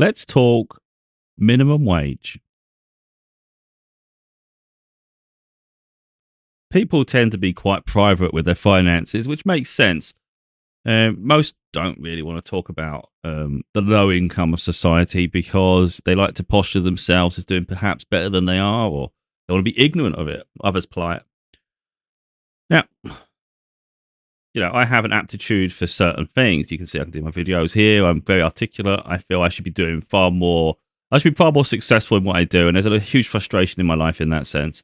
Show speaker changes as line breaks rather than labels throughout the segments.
Let's talk minimum wage. People tend to be quite private with their finances, which makes sense. Most don't really want to talk about the low income of society because they like to posture themselves as doing perhaps better than they are, or they want to be ignorant of it, others' plight. Now, I have an aptitude for certain things. You can see I can do my videos here. I'm very articulate. I feel I should be doing far more. I should be far more successful in what I do, and there's a huge frustration in my life in that sense.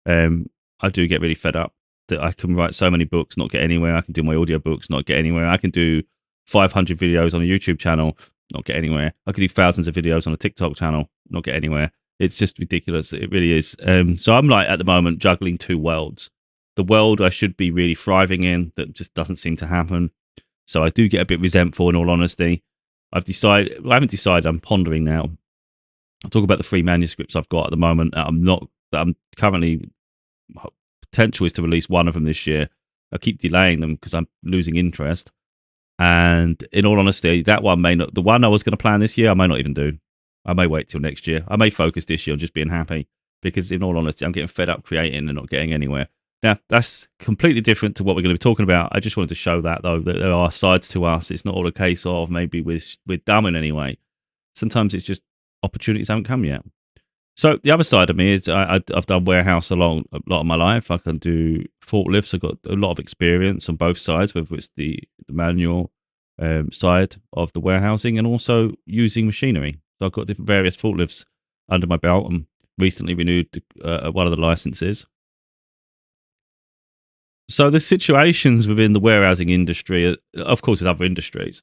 Um, I do get really fed up that I can write so many books, not get anywhere. I can do my audio books, not get anywhere. I can do 500 videos on a YouTube channel, not get anywhere. I can do thousands of videos on a TikTok channel, not get anywhere. It's just ridiculous. It really is. So I'm like at the moment juggling two worlds. The world I should be really thriving in that just doesn't seem to happen. So I do get a bit resentful in all honesty. I haven't decided, I'm pondering now. I'll talk about the 3 manuscripts I've got at the moment. I'm currently, potential is to release one of them this year. I keep delaying them because I'm losing interest. And in all honesty, that one the one I was going to plan this year, I may not even do. I may wait till next year. I may focus this year on just being happy because in all honesty, I'm getting fed up creating and not getting anywhere. Now, that's completely different to what we're going to be talking about. I just wanted to show that, though, that there are sides to us. It's not all a case of maybe we're dumb in any way. Sometimes it's just opportunities haven't come yet. So the other side of me is I've done warehouse a lot of my life. I can do forklifts. I've got a lot of experience on both sides, whether it's the manual side of the warehousing and also using machinery. So I've got different various forklifts under my belt and recently renewed one of the licenses. So the situations within the warehousing industry, of course, there's other industries.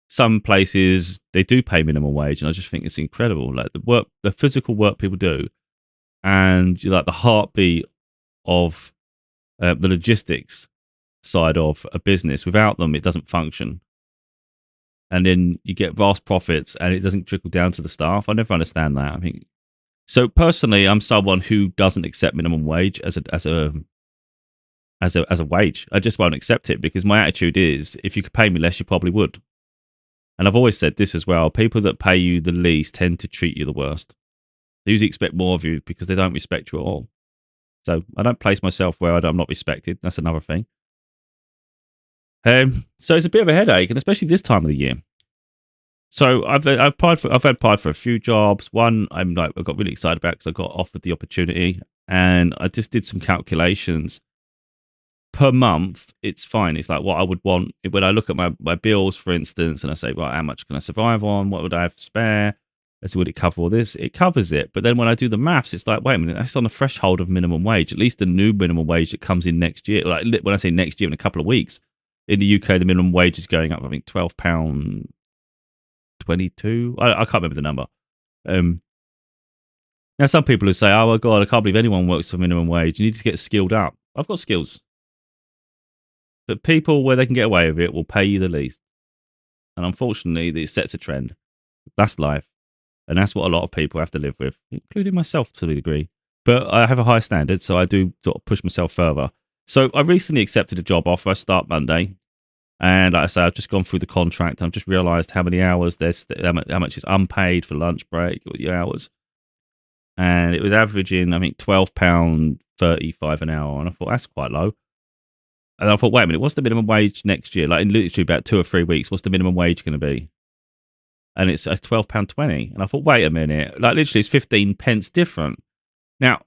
Some places they do pay minimum wage, and I just think it's incredible. Like the physical work people do, and like the heartbeat of the logistics side of a business. Without them, it doesn't function. And then you get vast profits, and it doesn't trickle down to the staff. I never understand that. I think so. Personally, I'm someone who doesn't accept minimum wage as a wage. I just won't accept it because my attitude is if you could pay me less, you probably would. And I've always said this as well. People that pay you the least tend to treat you the worst. They usually expect more of you because they don't respect you at all. So I don't place myself where I'm not respected. That's another thing. So it's a bit of a headache, and especially this time of the year. So I've applied for a few jobs. One I got really excited about because I got offered the opportunity, and I just did some calculations. Per month, it's fine. It's like what I would want when I look at my bills, for instance, and I say, well, how much can I survive on? What would I have to spare? I say, would it cover all this? It covers it. But then when I do the maths, it's like, wait a minute, that's on the threshold of minimum wage. At least the new minimum wage that comes in next year. Like when I say next year, in a couple of weeks, in the UK, the minimum wage is going up. I think £12.22. I can't remember the number. Now some people who say, oh my God, I can't believe anyone works for minimum wage. You need to get skilled up. I've got skills. But people where they can get away with it will pay you the least. And unfortunately, it sets a trend. That's life. And that's what a lot of people have to live with, including myself to a degree. But I have a high standard, so I do sort of push myself further. So I recently accepted a job offer. I start Monday. And like I say, I've just gone through the contract. I've just realised how many hours how much is unpaid for lunch break, or the hours. And it was averaging, I think, £12.35 an hour. And I thought, that's quite low. And I thought, wait a minute, what's the minimum wage next year? Like in literally about 2 or 3 weeks, what's the minimum wage going to be? And it's £12.20. And I thought, wait a minute, like literally it's 15 pence different. Now,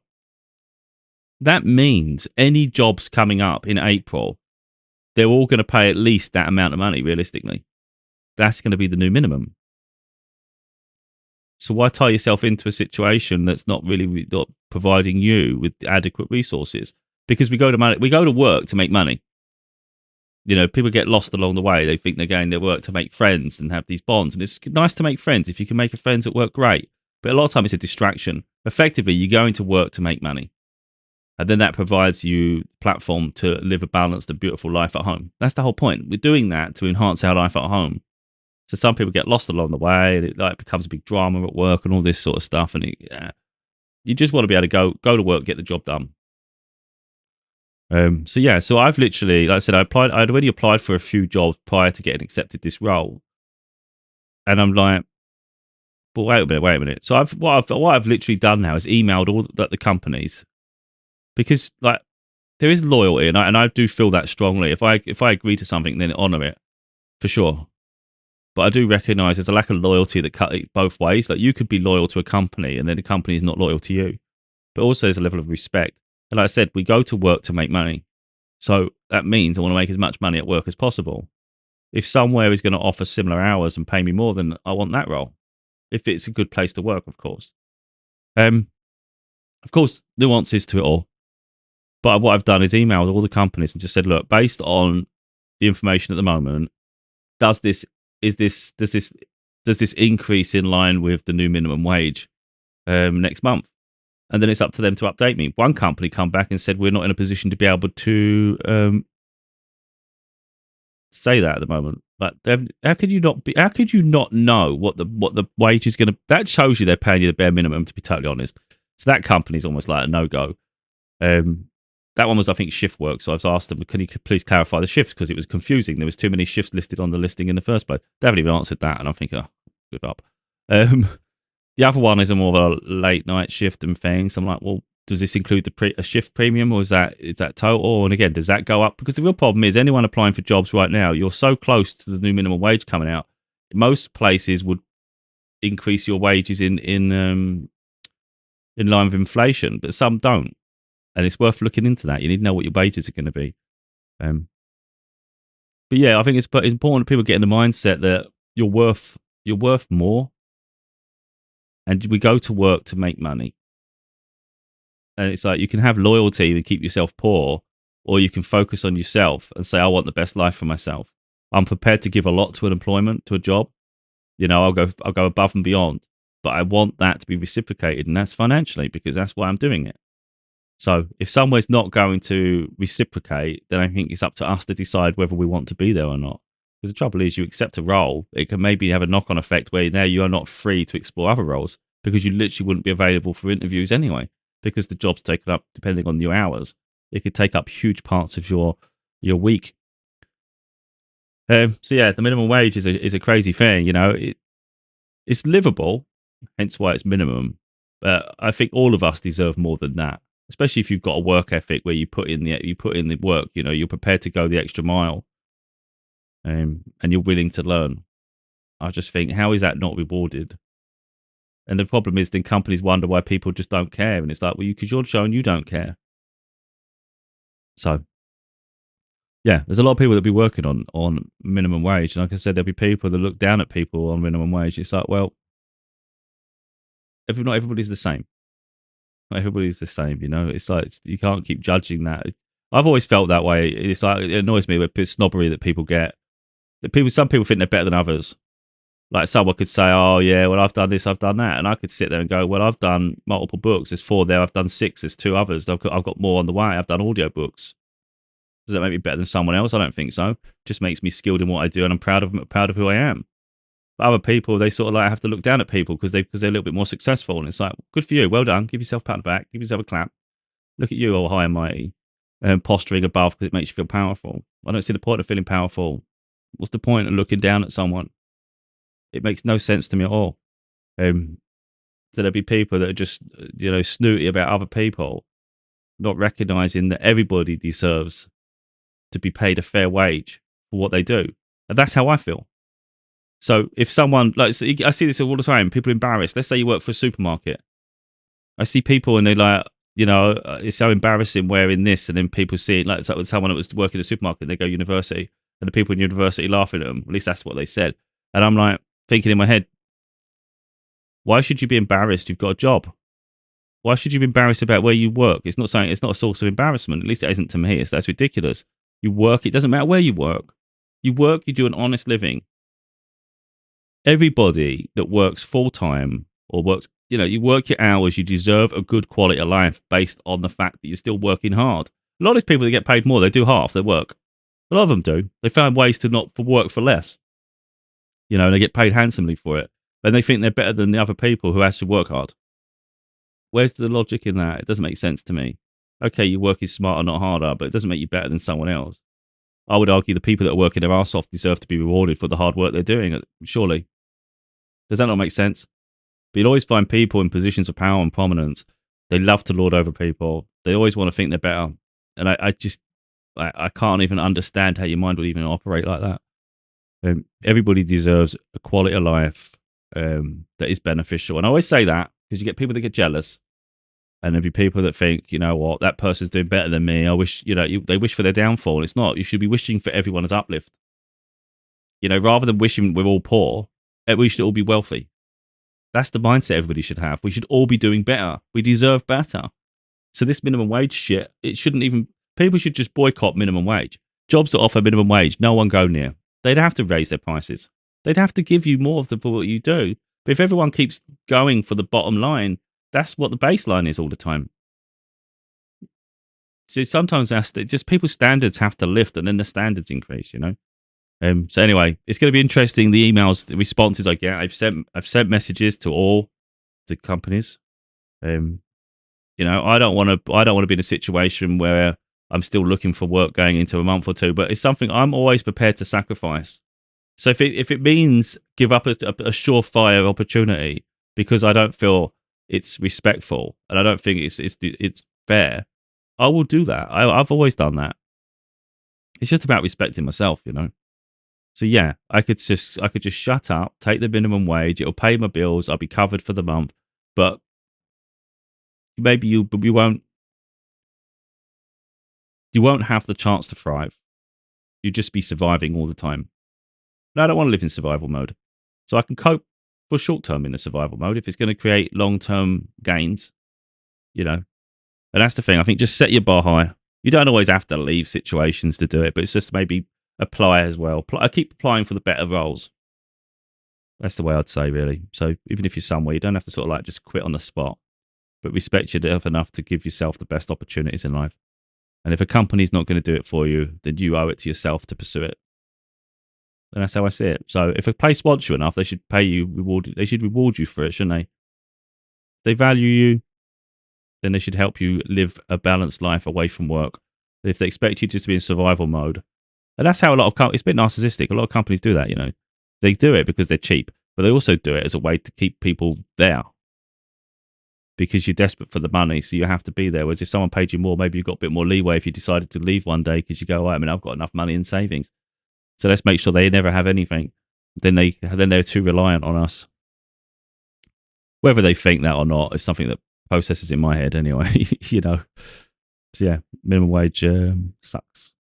that means any jobs coming up in April, they're all going to pay at least that amount of money, realistically. That's going to be the new minimum. So why tie yourself into a situation that's not really not providing you with adequate resources? Because we go to work to make money. People get lost along the way. They think they're going to work to make friends and have these bonds. And it's nice to make friends. If you can make friends at work, great. But a lot of time it's a distraction. Effectively, you're going to work to make money. And then that provides you a platform to live a balanced and beautiful life at home. That's the whole point. We're doing that to enhance our life at home. So some people get lost along the way, and it becomes a big drama at work and all this sort of stuff. And you just want to be able to go to work, get the job done. So I've literally, like I said, I'd already applied for a few jobs prior to getting accepted this role. And I'm like, but wait a minute. So what I've literally done now is emailed all the companies because like there is loyalty, and I do feel that strongly. If I agree to something, then honour it for sure. But I do recognise there's a lack of loyalty that cut it both ways. Like you could be loyal to a company, and then the company is not loyal to you. But also there's a level of respect. And like I said, we go to work to make money. So that means I want to make as much money at work as possible. If somewhere is going to offer similar hours and pay me more, then I want that role. If it's a good place to work, of course. Of course, nuances to it all. But what I've done is emailed all the companies and just said, look, based on the information at the moment, does this increase in line with the new minimum wage next month? And then it's up to them to update me. One company come back and said we're not in a position to be able to say that at the moment. But how could you not be? How could you not know what the wage is going to? That shows you they're paying you the bare minimum. To be totally honest, so that company's almost like a no go. That one was, I think, shift work. So I've asked them, can you please clarify the shifts because it was confusing. There was too many shifts listed on the listing in the first place. They haven't even answered that, and I'm thinking, oh, give up. The other one is a more of a late night shift and things. I'm like, well, does this include a shift premium, or is that total? And again, does that go up? Because the real problem is anyone applying for jobs right now, you're so close to the new minimum wage coming out. Most places would increase your wages in line with inflation, but some don't. And it's worth looking into that. You need to know what your wages are going to be. But yeah, I think it's important that people get in the mindset that you're worth more. And we go to work to make money. And it's like you can have loyalty and keep yourself poor, or you can focus on yourself and say, I want the best life for myself. I'm prepared to give a lot to an employment, to a job. You know, I'll go above and beyond. But I want that to be reciprocated, and that's financially, because that's why I'm doing it. So if somewhere's not going to reciprocate, then I think it's up to us to decide whether we want to be there or not. Because the trouble is, you accept a role, it can maybe have a knock-on effect where now you are not free to explore other roles because you literally wouldn't be available for interviews anyway, because the job's taken up, depending on your hours. It could take up huge parts of your week. So yeah, the minimum wage is a crazy thing. You know, it's livable, hence why it's minimum. But I think all of us deserve more than that. Especially if you've got a work ethic where you put in the work, you know, you're prepared to go the extra mile, and you're willing to learn. I just think, how is that not rewarded? And the problem is, then companies wonder why people just don't care, and it's like, well, because you're showing you don't care. So, yeah, there's a lot of people that be working on minimum wage, and like I said, there'll be people that look down at people on minimum wage. It's like, well, not everybody's the same. Not everybody's the same, you know. It's like you can't keep judging that. I've always felt that way. It's like it annoys me with snobbery that people get. Some people think they're better than others. Like someone could say, "Oh yeah, well I've done this, I've done that," and I could sit there and go, "Well, I've done multiple books. There's 4 there. I've done 6. There's 2 others. I've got more on the way. I've done audio books. Does that make me better than someone else? I don't think so. It just makes me skilled in what I do, and I'm proud of who I am. But other people, they sort of like have to look down at people because they're a little bit more successful, and it's like, good for you, well done. Give yourself a pat on the back, give yourself a clap. Look at you, all high and mighty, posturing above because it makes you feel powerful. I don't see the point of feeling powerful. What's the point of looking down at someone? It makes no sense to me at all. So there'll be people that are just, snooty about other people, not recognizing that everybody deserves to be paid a fair wage for what they do. And that's how I feel. So if someone, I see this all the time, people embarrassed. Let's say you work for a supermarket. I see people and they're like, it's so embarrassing wearing this. And then people see it, like someone that was working at a supermarket, they go university, and the people in university laughing at them. At least that's what they said. And I'm like, thinking in my head, why should you be embarrassed? You've got a job. Why should you be embarrassed about where you work? It's not a source of embarrassment. At least it isn't to me. That's ridiculous. You work. It doesn't matter where you work. You work. You do an honest living. Everybody that works full time or works, you work your hours. You deserve a good quality of life based on the fact that you're still working hard. A lot of people that get paid more, they do half their work. A lot of them do. They find ways to not work for less. And they get paid handsomely for it. And they think they're better than the other people who actually work hard. Where's the logic in that? It doesn't make sense to me. Okay, you work is smarter, not harder, but it doesn't make you better than someone else. I would argue the people that are working their arse off deserve to be rewarded for the hard work they're doing, surely. Does that not make sense? But you'll always find people in positions of power and prominence. They love to lord over people. They always want to think they're better. And I can't even understand how your mind would even operate like that. Everybody deserves a quality of life that is beneficial. And I always say that because you get people that get jealous, and there'll be people that think, you know what, that person's doing better than me. I wish, they wish for their downfall. It's not. You should be wishing for everyone's uplift. Rather than wishing we're all poor, we should all be wealthy. That's the mindset everybody should have. We should all be doing better. We deserve better. So this minimum wage shit, it shouldn't even. People should just boycott minimum wage. Jobs that offer minimum wage, no one go near. They'd have to raise their prices. They'd have to give you more for what you do. But if everyone keeps going for the bottom line, that's what the baseline is all the time. So sometimes that's just people's standards have to lift, and then the standards increase. So anyway, it's going to be interesting. The emails, the responses I get. I've sent messages to all the companies. I don't want to be in a situation where I'm still looking for work going into a month or two, but it's something I'm always prepared to sacrifice. So if it means give up a surefire opportunity because I don't feel it's respectful and I don't think it's fair, I will do that. I've always done that. It's just about respecting myself, So yeah, I could just shut up, take the minimum wage. It'll pay my bills. I'll be covered for the month, but maybe you won't have the chance to thrive. You'll just be surviving all the time. No, I don't want to live in survival mode. So I can cope for short term in the survival mode if it's going to create long term gains, And that's the thing. I think just set your bar high. You don't always have to leave situations to do it, but it's just maybe apply as well. I keep applying for the better roles. That's the way I'd say, really. So even if you're somewhere, you don't have to sort of like just quit on the spot, but respect yourself enough to give yourself the best opportunities in life. And if a company's not going to do it for you, then you owe it to yourself to pursue it. And that's how I see it. So if a place wants you enough, they should pay you, they should reward you for it, shouldn't they? If they value you, then they should help you live a balanced life away from work. If they expect you just to be in survival mode, and that's how a lot of it's a bit narcissistic. A lot of companies do that, They do it because they're cheap, but they also do it as a way to keep people there because you're desperate for the money, so you have to be there. Whereas if someone paid you more, maybe you've got a bit more leeway if you decided to leave one day because you go, I've got enough money in savings. So let's make sure they never have anything. Then they're too reliant on us. Whether they think that or not is something that processes in my head anyway, So yeah, minimum wage sucks.